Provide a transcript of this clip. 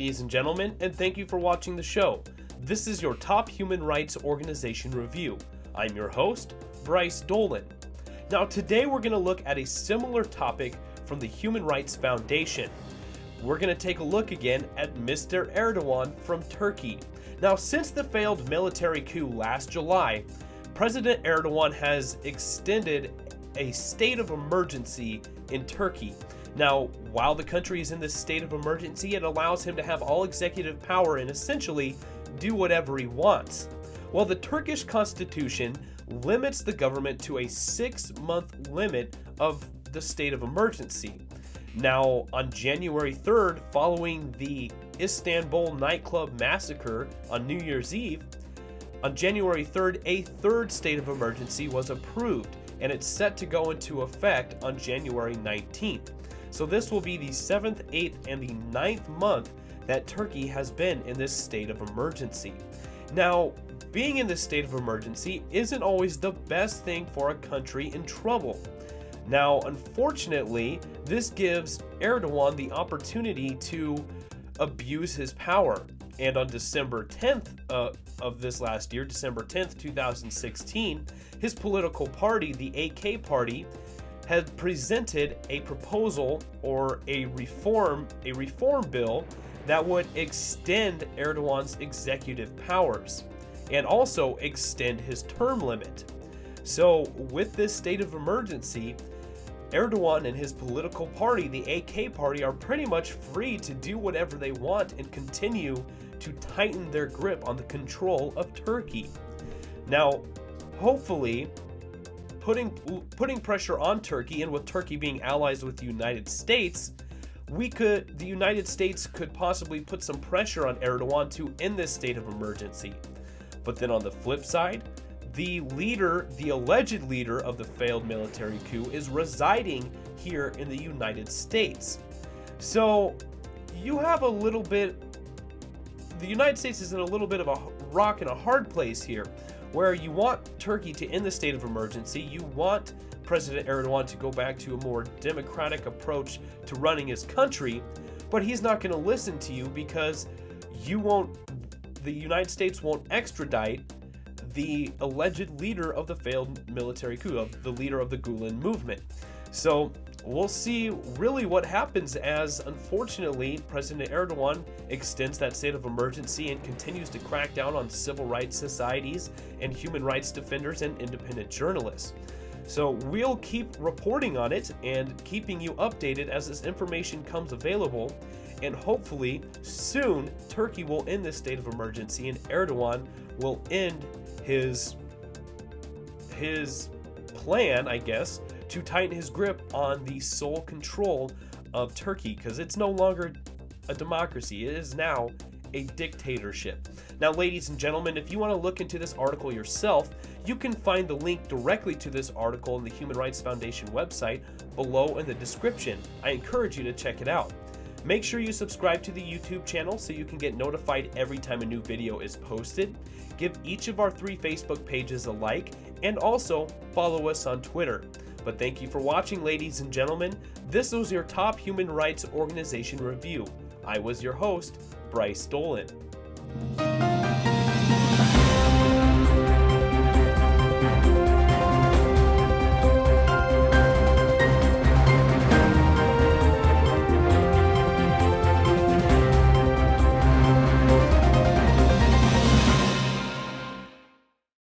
ladies and gentlemen, and thank you for watching the show. This is your top human rights organization review. I'm your host, Bryce Dolan. Now today we're going to look at a similar topic from the Human Rights Foundation. We're going to take a look again at Mr. Erdogan from Turkey. Now, since the failed military coup last July, President Erdogan has extended a state of emergency in Turkey. Now, while the country is in this state of emergency, it allows him to have all executive power and essentially do whatever he wants. Well, the Turkish constitution limits the government to a 6-month limit of the state of emergency. Now, on January 3rd, following the Istanbul nightclub massacre on New Year's Eve, on January 3rd, a third state of emergency was approved, and it's set to go into effect on January 19th. So this will be the 7th, 8th, and the 9th month that Turkey has been in this state of emergency. Now, being in this state of emergency isn't always the best thing for a country in trouble. Now, unfortunately, this gives Erdogan the opportunity to abuse his power. And on December 10th of this last year, December 10th, 2016, his political party, the AK Party, had presented a proposal or a reform bill that would extend Erdogan's executive powers and also extend his term limit. So with this state of emergency, Erdogan and his political party, the AK Party, are pretty much free to do whatever they want and continue to tighten their grip on the control of Turkey. Now, hopefully, putting pressure on Turkey, and with Turkey being allies with the United States, the United States could possibly put some pressure on Erdogan to end this state of emergency. But then on the flip side, the alleged leader of the failed military coup is residing here in the United States. So you have the United States is in a little bit of a rock and a hard place here, where you want Turkey to end the state of emergency, you want President Erdogan to go back to a more democratic approach to running his country, but he's not going to listen to you because the United States won't extradite the alleged leader of the failed military coup, of the leader of the Gulen movement. So we'll see really what happens as, unfortunately, President Erdogan extends that state of emergency and continues to crack down on civil rights societies and human rights defenders and independent journalists. So we'll keep reporting on it and keeping you updated as this information comes available, and hopefully soon Turkey will end this state of emergency and Erdogan will end his plan, I guess, to tighten his grip on the sole control of Turkey, because it's no longer a democracy. It is now a dictatorship. Now, ladies and gentlemen, if you want to look into this article yourself, you can find the link directly to this article in the Human Rights Foundation website below in the description. I encourage you to check it out. Make sure you subscribe to the YouTube channel so you can get notified every time a new video is posted. Give each of our 3 Facebook pages a like, and also follow us on Twitter. But thank you for watching, ladies and gentlemen. This was your top human rights organization review. I was your host, Bryce Dolan.